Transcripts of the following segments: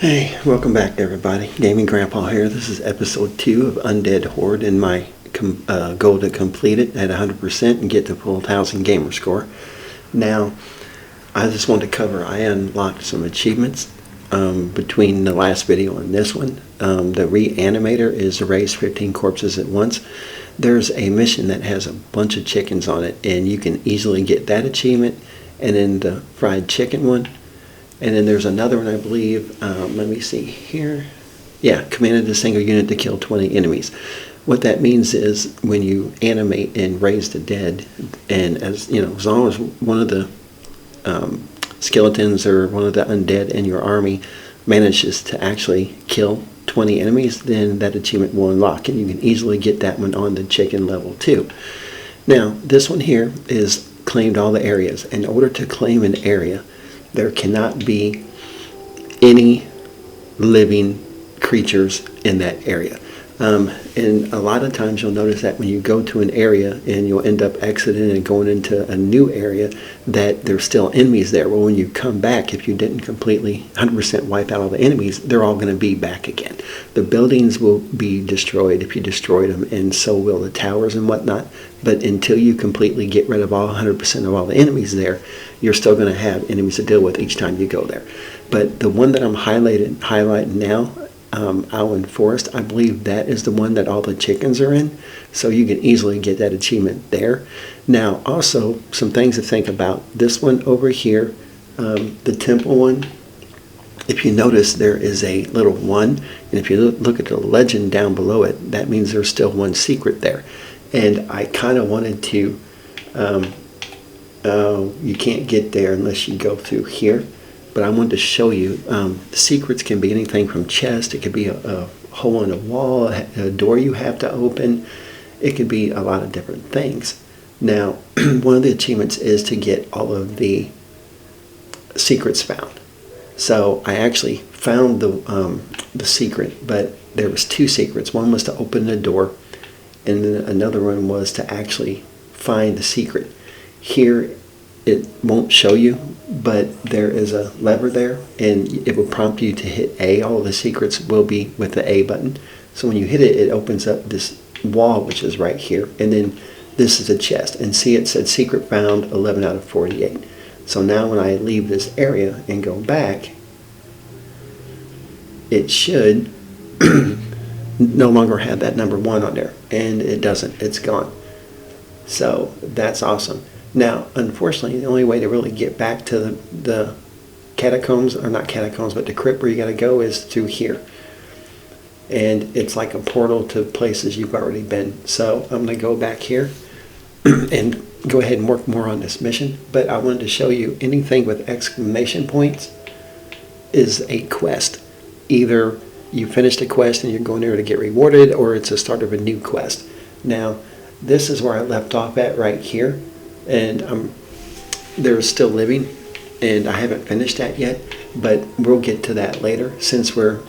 Hey, welcome back everybody. Gaming Grandpa here. This is episode 2 of Undead Horde and my goal to complete it at 100% and get the full 1000 Gamerscore. Now, I just want to cover, I unlocked some achievements between the last video and this one. The Reanimator is raise 15 corpses at once. There's a mission that has a bunch of chickens on it, and you can easily get that achievement, and then the fried chicken one. And then there's another one, I believe, let me see here. Yeah, commanded a single unit to kill 20 enemies. What that means is when you animate and raise the dead, and as long as one of the skeletons or one of the undead in your army manages to actually kill 20 enemies, then that achievement will unlock, and you can easily get that one on the chicken level too. Now, this one here is claimed all the areas. In order to claim an area, there cannot be any living creatures in that area. And a lot of times you'll notice that when you go to an area and you'll end up exiting and going into a new area, that there's still enemies there. Well, when you come back, if you didn't completely 100% wipe out all the enemies, they're all going to be back again. The buildings will be destroyed if you destroyed them, and so will the towers and whatnot. But until you completely get rid of all 100% of all the enemies there, you're still going to have enemies to deal with each time you go there. But the one that I'm highlighting now, Allen Forest, I believe that is the one that all the chickens are in, so you can easily get that achievement there. Now, also some things to think about. This one over here, the temple one, if you notice, there is a little 1, and if you look at the legend down below it, that means there's still one secret there. And I kind of wanted to, you can't get there unless you go through here. But I wanted to show you, the secrets can be anything from chest, it could be a hole in a wall, a door you have to open, it could be a lot of different things. Now, one of the achievements is to get all of the secrets found. So I actually found the secret, but there was 2 secrets. One was to open the door, and then another one was to actually find the secret. Here, it won't show you, but there is a lever there, and it will prompt you to hit A. All the secrets will be with the A button. So when you hit it, it opens up this wall, which is right here, and then this is a chest. And see, it said secret found 11 out of 48. So now when I leave this area and go back, it should no longer have that number 1 on there, and it doesn't. It's gone. So that's awesome. Now, unfortunately, the only way to really get back to the catacombs, or not catacombs, but the crypt where you got to go, is through here. And it's like a portal to places you've already been. So I'm going to go back here and go ahead and work more on this mission. But I wanted to show you anything with exclamation points is a quest. Either you finished a quest and you're going there to get rewarded, or it's a start of a new quest. Now, this is where I left off at right here. And they're still living, and I haven't finished that yet, but we'll get to that later. Since we're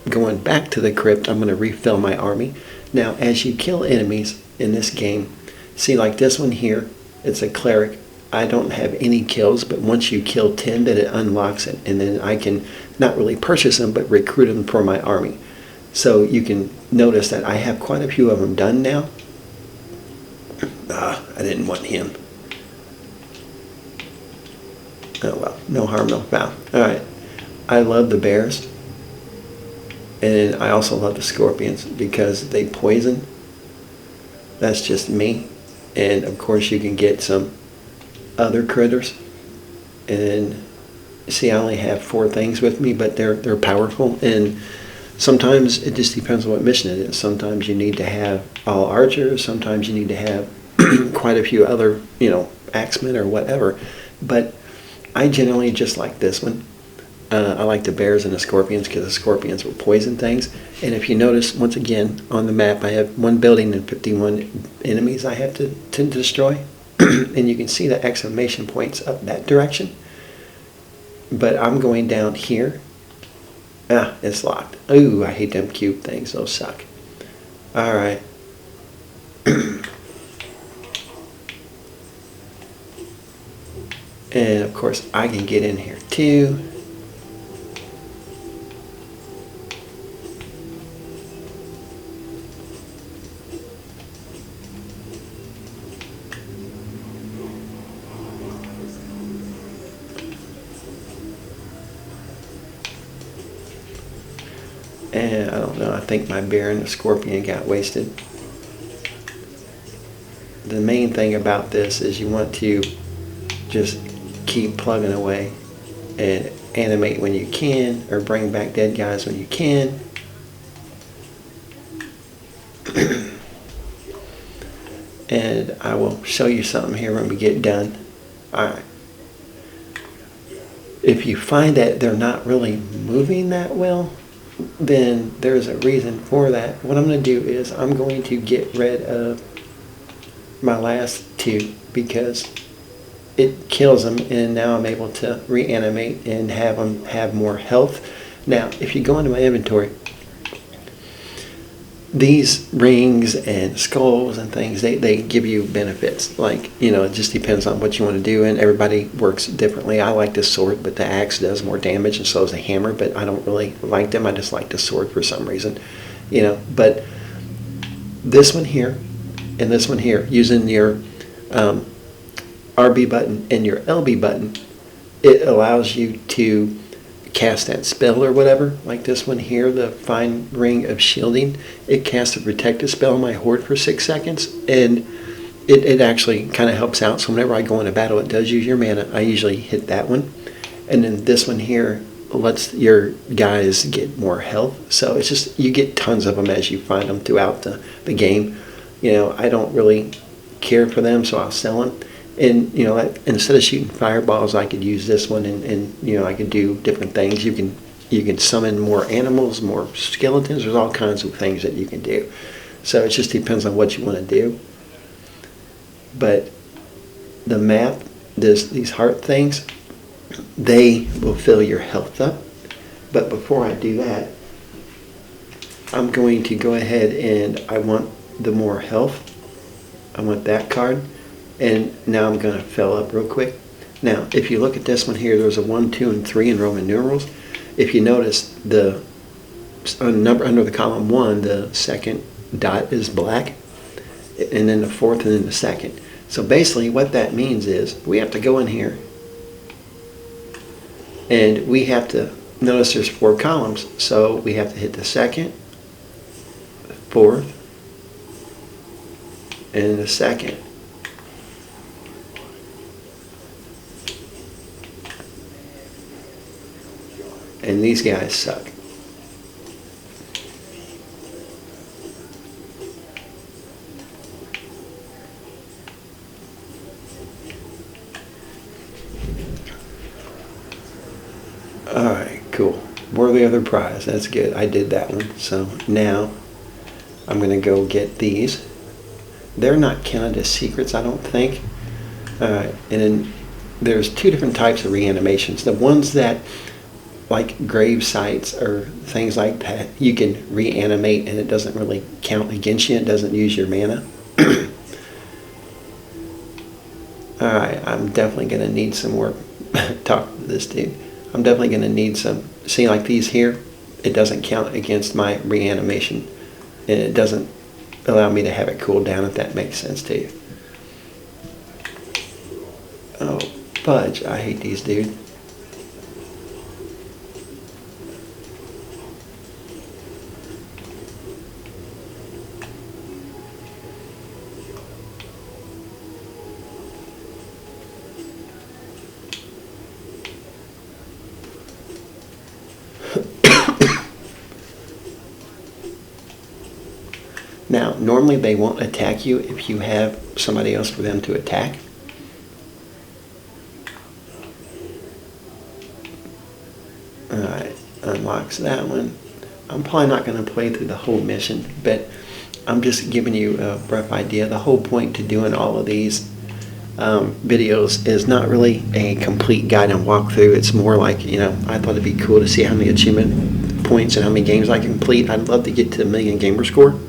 going back to the crypt, I'm going to refill my army. Now, as you kill enemies in this game, see, like this one here, it's a cleric. I don't have any kills, but once you kill 10, then it unlocks it, and then I can not really purchase them, but recruit them for my army. So you can notice that I have quite a few of them done now. I didn't want him. Oh well, no harm, no foul. Alright, I love the bears. And I also love the scorpions because they poison. That's just me. And of course you can get some other critters. And see, I only have 4 things with me, but they're powerful. And sometimes it just depends on what mission it is. Sometimes you need to have all archers. Sometimes you need to have quite a few other, axemen or whatever. But I generally just like this one. I like the bears and the scorpions because the scorpions will poison things. And if you notice, once again, on the map, I have 1 building and 51 enemies I have to destroy. And you can see the exclamation points up that direction. But I'm going down here. It's locked. Ooh, I hate them cube things. Those suck. Alright. And of course I can get in here too. And I don't know, I think my bear and the scorpion got wasted. The main thing about this is you want to just keep plugging away and animate when you can, or bring back dead guys when you can. And I will show you something here when we get done. Alright. If you find that they're not really moving that well, then there's a reason for that. What I'm going to do is I'm going to get rid of my last two because it kills them, and now I'm able to reanimate and have them have more health. Now, if you go into my inventory, these rings and skulls and things, they give you benefits. Like, you know, it just depends on what you want to do, and everybody works differently. I like the sword, but the axe does more damage, and so does the hammer, but I don't really like them. I just like the sword for some reason, you know. But this one here and this one here, using your RB button and your LB button, it allows you to cast that spell or whatever, like this one here, the Fine Ring of Shielding. It casts a protective spell on my horde for 6 seconds, and it actually kind of helps out. So whenever I go into battle, it does use your mana. I usually hit that one. And then this one here lets your guys get more health. So it's just, you get tons of them as you find them throughout the game. You know, I don't really care for them, so I'll sell them. And, you know, instead of shooting fireballs, I could use this one, and you know, I could do different things. You can summon more animals, more skeletons. There's all kinds of things that you can do. So it just depends on what you want to do. But the map, these heart things, they will fill your health up. But before I do that, I'm going to go ahead and I want the more health. I want that card. And now I'm going to fill up real quick. Now, if you look at this one here, there's a 1, 2, and 3 in Roman numerals. If you notice, the number under the column 1, the second dot is black, and then the fourth, and then the second. So basically what that means is we have to go in here, and we have to notice there's 4 columns. So we have to hit the second, fourth, and the second. And these guys suck. Alright, cool. Worthy of the prize. That's good. I did that one. So now I'm going to go get these. They're not counted as secrets, I don't think. And then there's 2 different types of reanimations. The ones that, like grave sites or things like that, you can reanimate and it doesn't really count against you. It doesn't use your mana. Alright, I'm definitely going to need some more talk to this dude. I'm definitely going to need some. See, like these here, it doesn't count against my reanimation, and it doesn't allow me to have it cool down, if that makes sense to you. Oh, fudge. I hate these, dude. Now, normally they won't attack you if you have somebody else for them to attack. Alright, unlocks that one. I'm probably not going to play through the whole mission, but I'm just giving you a rough idea. The whole point to doing all of these videos is not really a complete guide and walkthrough. It's more like, you know, I thought it'd be cool to see how many achievement points and how many games I can complete. I'd love to get to 1 million Gamerscore.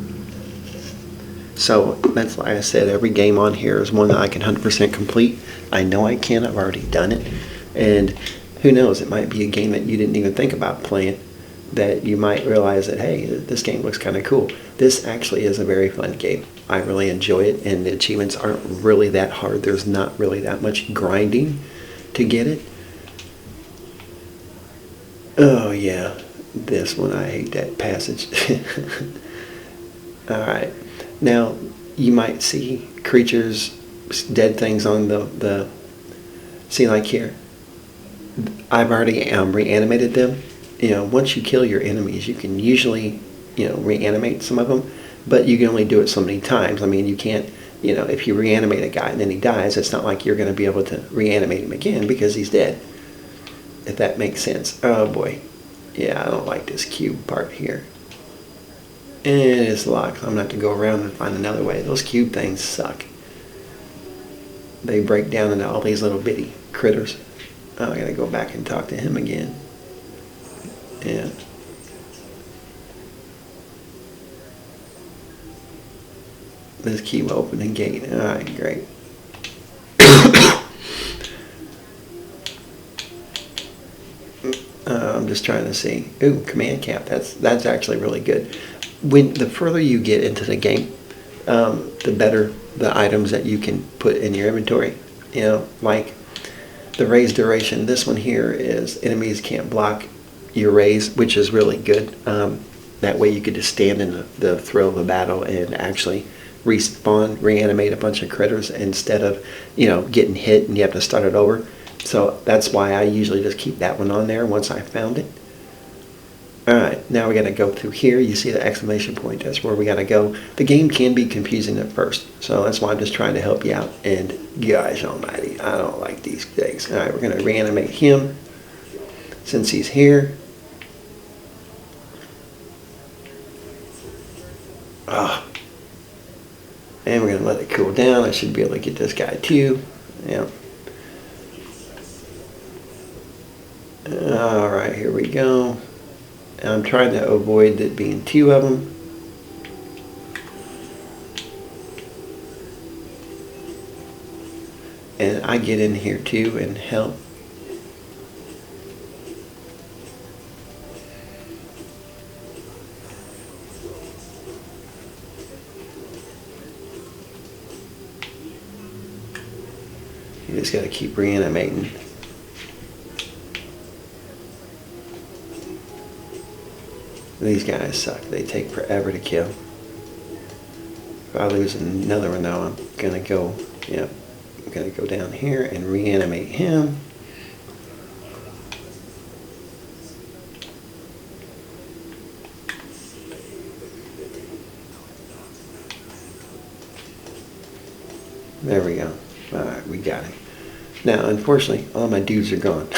So that's like I said, every game on here is one that I can 100% complete. I know I can. I've already done it. And who knows, it might be a game that you didn't even think about playing, that you might realize that, hey, this game looks kind of cool. This actually is a very fun game. I really enjoy it, and the achievements aren't really that hard. There's not really that much grinding to get it. Oh yeah, this one, I hate that passage. Alright, now you might see creatures, dead things on the see, like here, I've already reanimated them. Once you kill your enemies, you can usually, reanimate some of them, but you can only do it so many times. I mean, you can't, if you reanimate a guy and then he dies, it's not like you're going to be able to reanimate him again because he's dead, if that makes sense. Oh boy. Yeah, I don't like this cube part here. And it's locked. I'm going to have to go around and find another way. Those cube things suck. They break down into all these little bitty critters. Oh, I got to go back and talk to him again. Yeah. This key will open the gate. Alright, great. I'm just trying to see. Ooh, command cap. That's actually really good. The further you get into the game, the better the items that you can put in your inventory. Like the raise duration. This one here is enemies can't block your raise, which is really good. That way you could just stand in the throw of a battle and actually respawn, reanimate a bunch of critters instead of, getting hit and you have to start it over. So that's why I usually just keep that one on there once I found it. Alright, now we got to go through here. You see the exclamation point. That's where we got to go. The game can be confusing at first, so that's why I'm just trying to help you out. And gosh almighty, I don't like these things. Alright, we're going to reanimate him since he's here. Ah. And we're going to let it cool down. I should be able to get this guy too. Yeah. Alright, here we go. I'm trying to avoid it being two of them. And I get in here too and help. You just got to keep reanimating. These guys suck. They take forever to kill. If I lose another one though, I'm gonna go, I'm gonna go down here and reanimate him. There we go. Alright, we got it. Now, unfortunately, all my dudes are gone.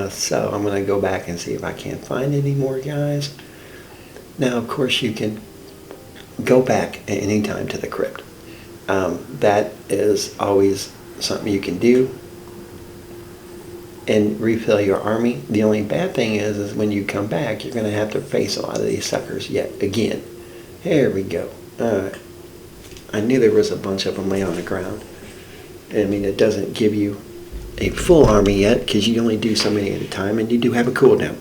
So I'm going to go back and see if I can't find any more guys. Now, of course, you can go back at any time to the crypt. That is always something you can do and refill your army. The only bad thing is when you come back, you're going to have to face a lot of these suckers yet again. There we go. I knew there was a bunch of them laying on the ground. I mean, it doesn't give you a full army yet because you only do so many at a time, and you do have a cooldown.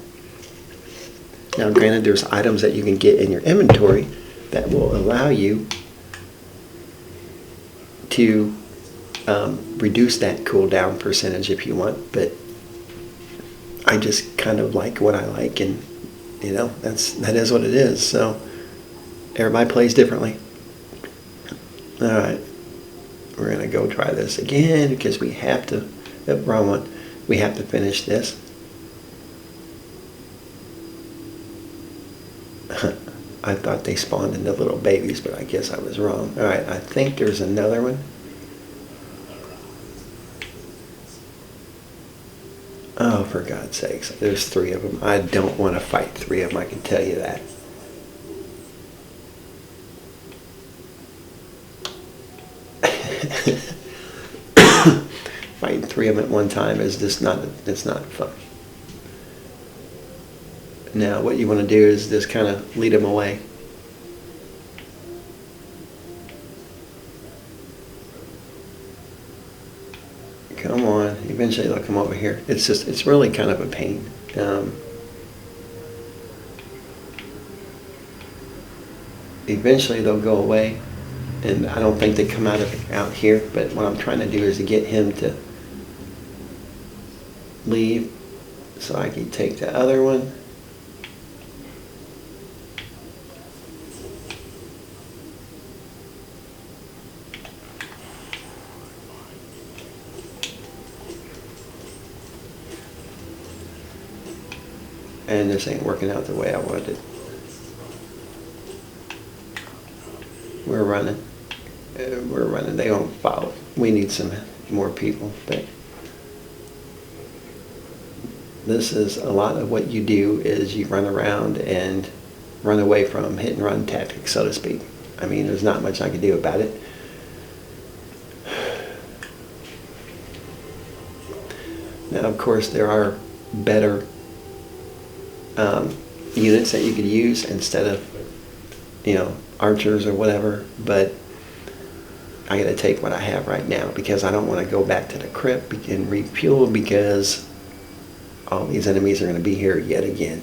Now, granted, there's items that you can get in your inventory that will allow you to reduce that cooldown percentage if you want, but I just kind of like what I like, and that is what it is. So everybody plays differently. All right, we're gonna go try this again because we have to. Wrong one. We have to finish this. I thought they spawned into little babies, but I guess I was wrong. All right, I think there's another one. Oh, for God's sakes, there's 3 of them. I don't want to fight 3 of them, I can tell you that. Fighting 3 of them at one time is just it's not fun. Now, what you want to do is just kind of lead them away. Come on, eventually they'll come over here. It's really kind of a pain. Eventually they'll go away, and I don't think they come out here, but what I'm trying to do is to get him to leave so I can take the other one. And this ain't working out the way I wanted it. We're running. We're running. They don't follow. We need some more people. But this is a lot of what you do is you run around and run away from hit and run tactics, so to speak. I mean, there's not much I can do about it. Now, of course, there are better units that you could use instead of, archers or whatever, but I gotta take what I have right now because I don't want to go back to the crypt and refuel because all these enemies are going to be here yet again.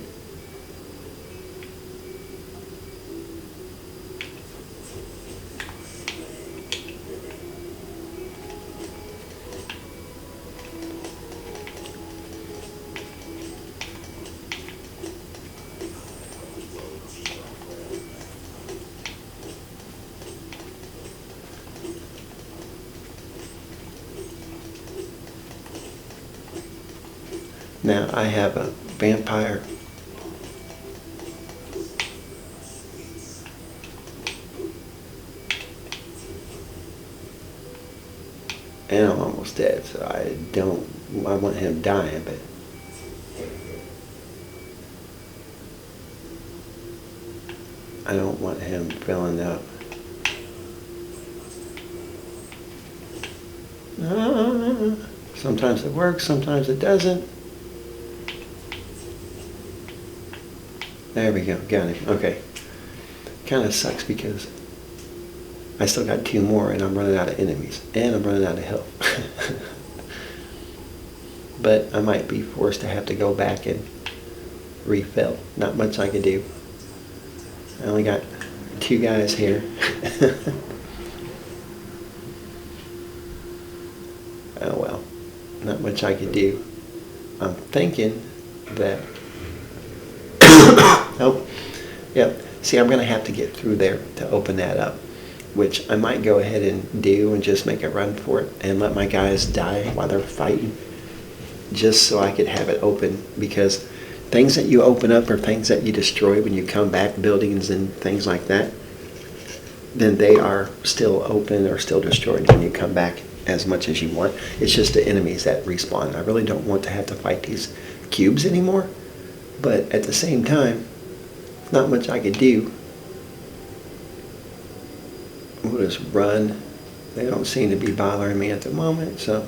Now I have a vampire. And I'm almost dead, so I want him dying, but I don't want him filling up. Sometimes it works, sometimes it doesn't. There we go, got him. Okay. Kind of sucks because I still got 2 more and I'm running out of enemies. And I'm running out of health. But I might be forced to have to go back and refill. Not much I can do. I only got 2 guys here. Oh well. Not much I could do. I'm thinking that oh, yep. See, I'm going to have to get through there to open that up, which I might go ahead and do and just make a run for it and let my guys die while they're fighting, just so I could have it open, because things that you open up are things that you destroy when you come back, buildings and things like that, then they are still open or still destroyed when you come back as much as you want. It's just the enemies that respawn. I really don't want to have to fight these cubes anymore. But at the same time, not much I could do. We'll just run. They don't seem to be bothering me at the moment, so.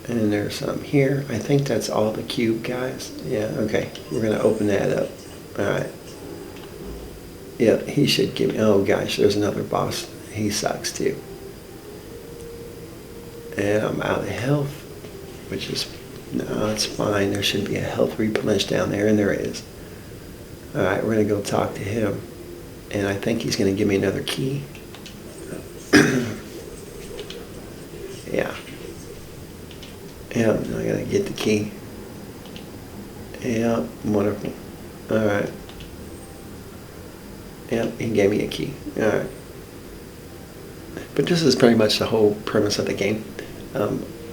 And there's some here. I think that's all the cube guys. Yeah, okay. We're going to open that up. Alright. Yeah, he should give me. Oh gosh, there's another boss. He sucks too. And I'm out of health, which is. No, it's fine. There should be a health replenish down there, and there is. Alright, we're going to go talk to him. And I think he's going to give me another key. Yeah. Yeah, I got to get the key. Yeah, wonderful. Alright. Yep, he gave me a key. Alright. But this is pretty much the whole premise of the game.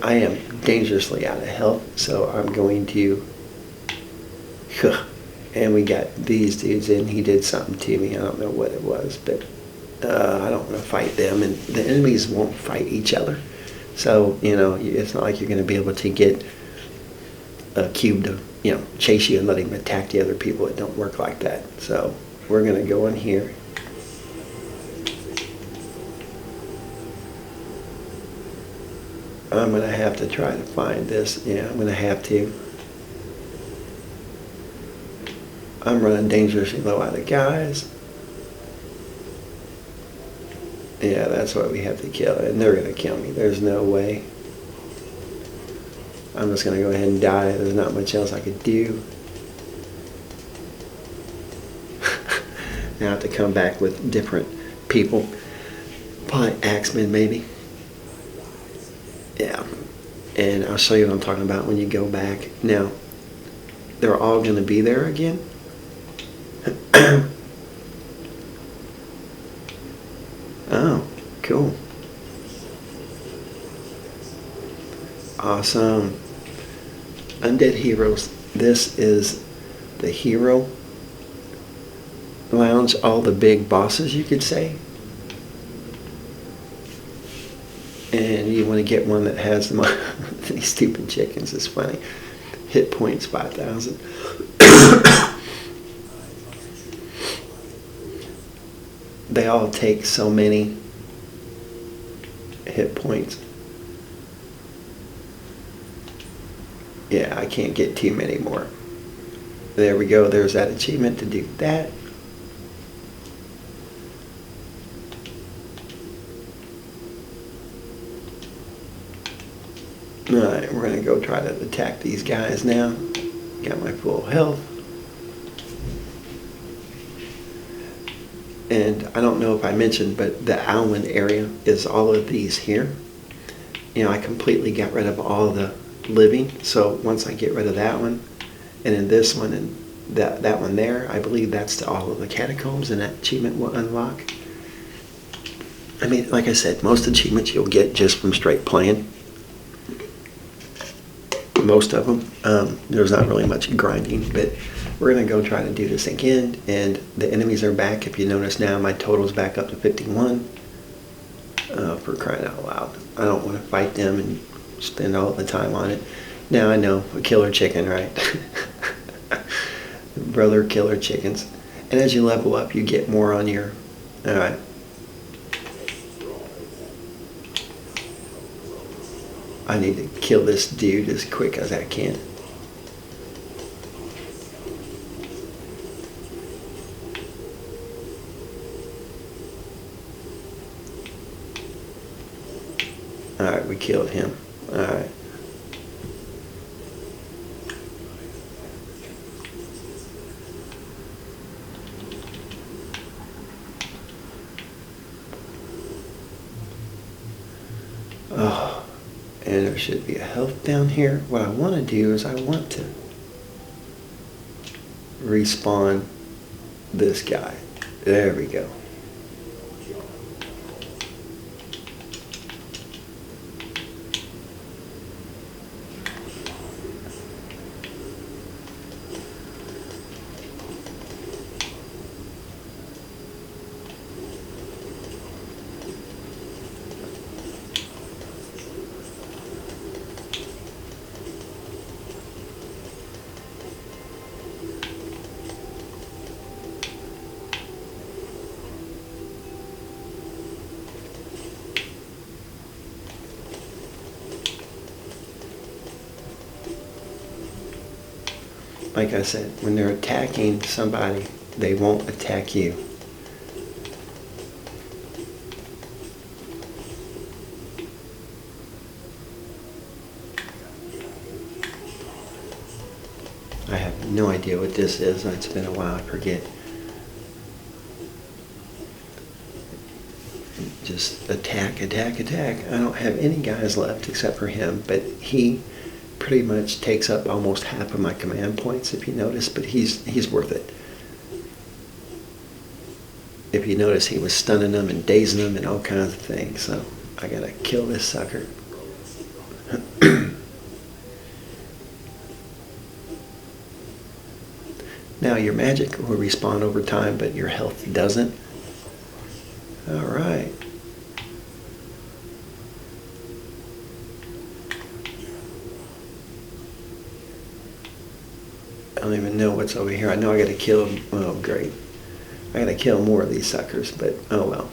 I am dangerously out of health, so I'm going to... And we got these dudes in. He did something to me. I don't know what it was, but I don't want to fight them. And the enemies won't fight each other. So, it's not like you're going to be able to get a cube to, chase you and let him attack the other people. It don't work like that. So we're going to go in here. I'm going to have to try to find this. Yeah, I'm going to have to. I'm running dangerously low out of guys. Yeah, that's what we have to kill. And they're going to kill me. There's no way. I'm just going to go ahead and die. There's not much else I could do. Now I have to come back with different people. Probably axemen, maybe. Yeah. And I'll show you what I'm talking about when you go back. Now, they're all going to be there again. Oh, cool. Awesome. Undead Heroes. This is the hero lounge. All the big bosses, you could say. And you want to get one that has them. These stupid chickens is funny. Hit points 5,000. They all take so many hit points. Yeah, I can't get too many more. There we go. There's that achievement to do that. Alright, we're going to go try to attack these guys now. Got my full health. And I don't know if I mentioned, but the Alwyn area is all of these here. You know, I completely got rid of all the living. So once I get rid of that one, and then this one and that one there, I believe that's to all of the catacombs, and that achievement will unlock. I mean, like I said, most achievements you'll get just from straight playing. Most of them. There's not really much grinding, but we're going to go try to do this again. And the enemies are back. If you notice now, my total's back up to 51. For crying out loud. I don't want to fight them and spend all the time on it. Now I know, a killer chicken, right? Brother killer chickens. And as you level up, you get more on your... Alright. I need to kill this dude as quick as I can. Alright, we killed him. Alright. Oh, and there should be a health down here. What I want to do is I want to respawn this guy. There we go. Like I said, when they're attacking somebody, they won't attack you. I have no idea what this is. It's been a while, I forget. Just attack, attack, attack. I don't have any guys left except for him, but he pretty much takes up almost half of my command points, if you notice, but he's worth it. If you notice, he was stunning them and dazing them and all kinds of things, so I gotta kill this sucker. Now your magic will respawn over time, but your health doesn't. Alright. I don't even know what's over here. I know I gotta kill them. Oh, great. I gotta kill more of these suckers, but oh well.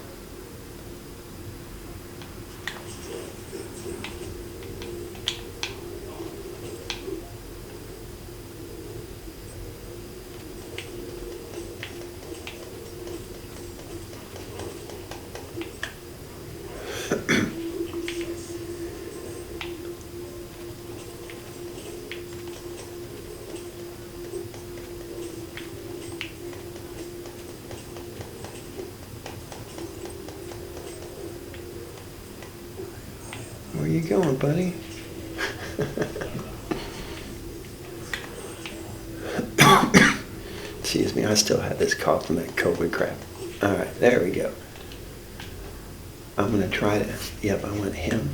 Where you going, buddy? Excuse me, I still have this cough from that COVID crap. Alright, there we go. I'm going to try to, yep, I want him.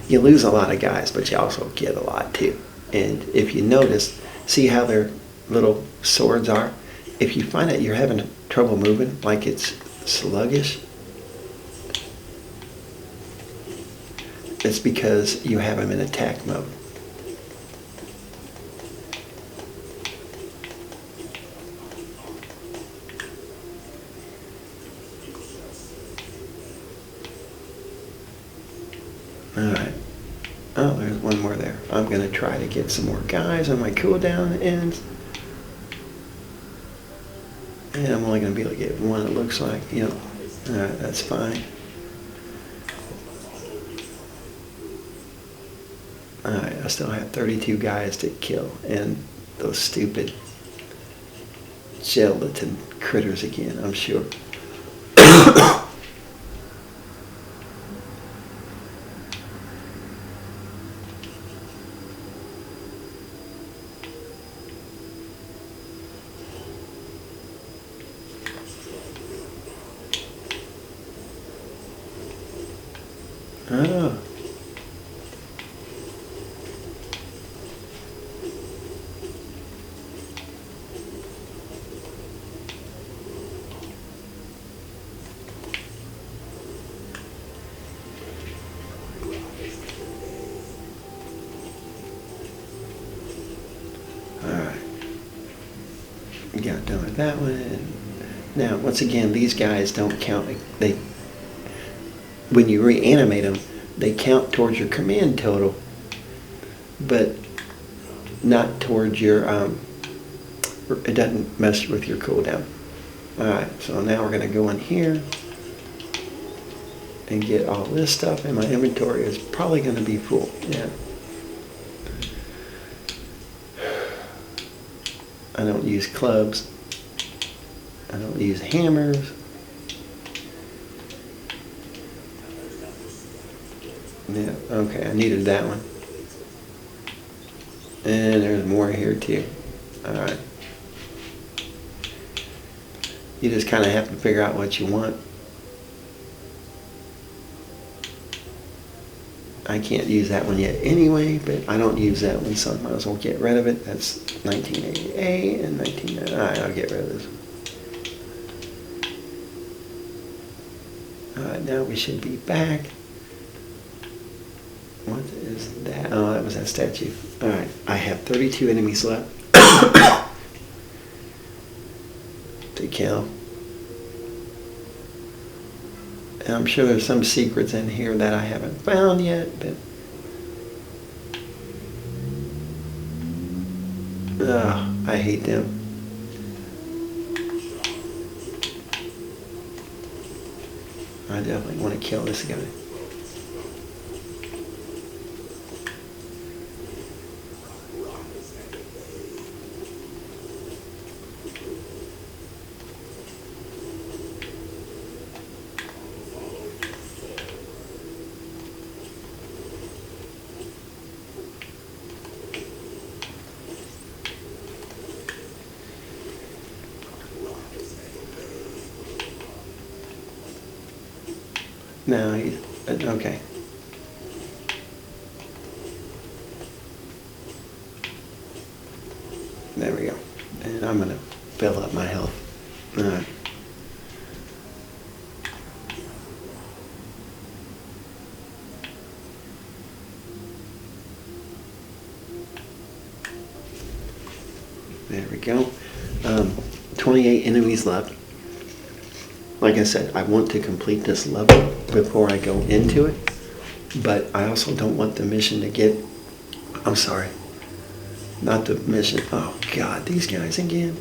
You lose a lot of guys, but you also get a lot too. And if you notice, see how their little swords are? If you find that you're having trouble moving, like it's sluggish, it's because you have them in attack mode. Alright. Oh, there's one more there. I'm going to try to get some more guys on my cooldown ends. And I'm only going to be able to get one, it looks like. Yep. Alright, that's fine. Alright, I still have 32 guys to kill. And those stupid gelatin critters again, I'm sure. Oh. Alright. Got done with that one. And now, once again, these guys don't count. They, when you reanimate them, they count towards your command total, but not towards your, it doesn't mess with your cooldown. Alright, so now we're going to go in here and get all this stuff, and my inventory is probably going to be full. Yeah. I don't use clubs. I don't use hammers. Yeah, okay, I needed that one. And there's more here too. Alright. You just kind of have to figure out what you want. I can't use that one yet anyway, but I don't use that one, so I might as well get rid of it. That's 1988 and 1990. Alright, I'll get rid of this. Alright, now we should be back. What is that? Oh, that was that statue. Alright, I have 32 enemies left to kill. And I'm sure there's some secrets in here that I haven't found yet, but I hate them. I definitely want to kill this guy. No, he's okay. There we go. And I'm going to fill up my health. All right. There we go. 28 enemies left. Like I said, I want to complete this level before I go into it, but I also don't want the mission to get, I'm sorry, not the mission, oh God, these guys again.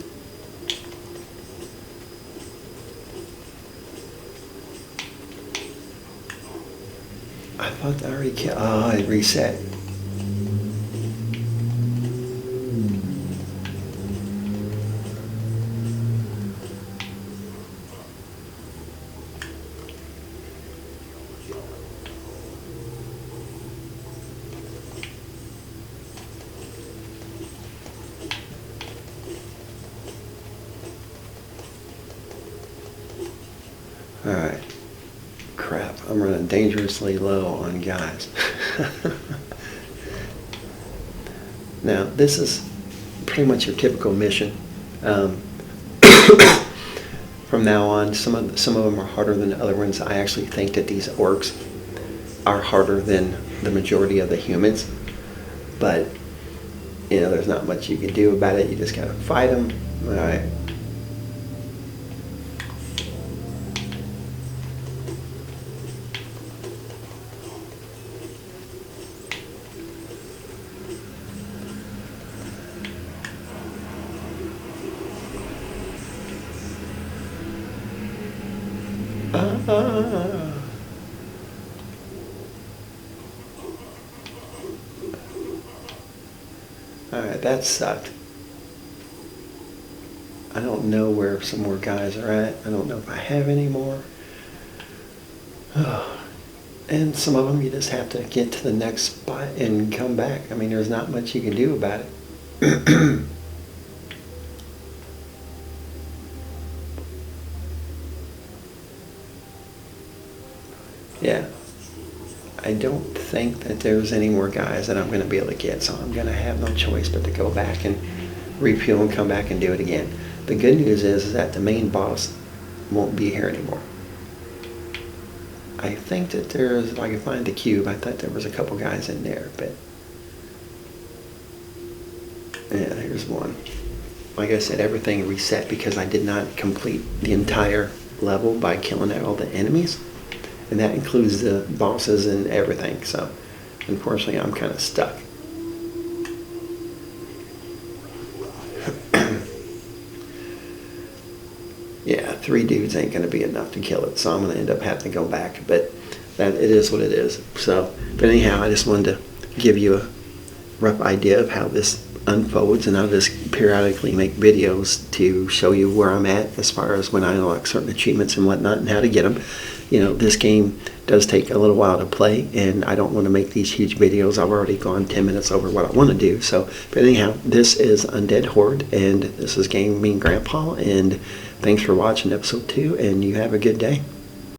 I thought I already killed, oh, I reset. dangerously low on guys. Now, this is pretty much your typical mission. From now on, some of them are harder than the other ones. I actually think that these orcs are harder than the majority of the humans, but you know, there's not much you can do about it. You just gotta fight them. All right. Alright, that sucked. I don't know where some more guys are at. I don't know if I have any more. And some of them you just have to get to the next spot and come back. I mean, there's not much you can do about it. Yeah. I don't think that there's any more guys that I'm going to be able to get, so I'm going to have no choice but to go back and refuel and come back and do it again. The good news is that the main boss won't be here anymore. I think that there's, if I can find the cube, I thought there was a couple guys in there, but yeah, here's one. Like I said, everything reset because I did not complete the entire level by killing all the enemies. And that includes the bosses and everything. So, unfortunately, I'm kind of stuck. Yeah, 3 dudes ain't going to be enough to kill it. So I'm going to end up having to go back. But that it is what it is. So, but anyhow, I just wanted to give you a rough idea of how this unfolds. And I'll just periodically make videos to show you where I'm at as far as when I unlock certain achievements and whatnot and how to get them. You know, this game does take a little while to play, and I don't want to make these huge videos. I've already gone 10 minutes over what I want to do. So, but anyhow, this is Undead Horde, and this is Gaming Grandpa, and thanks for watching episode 2, and you have a good day.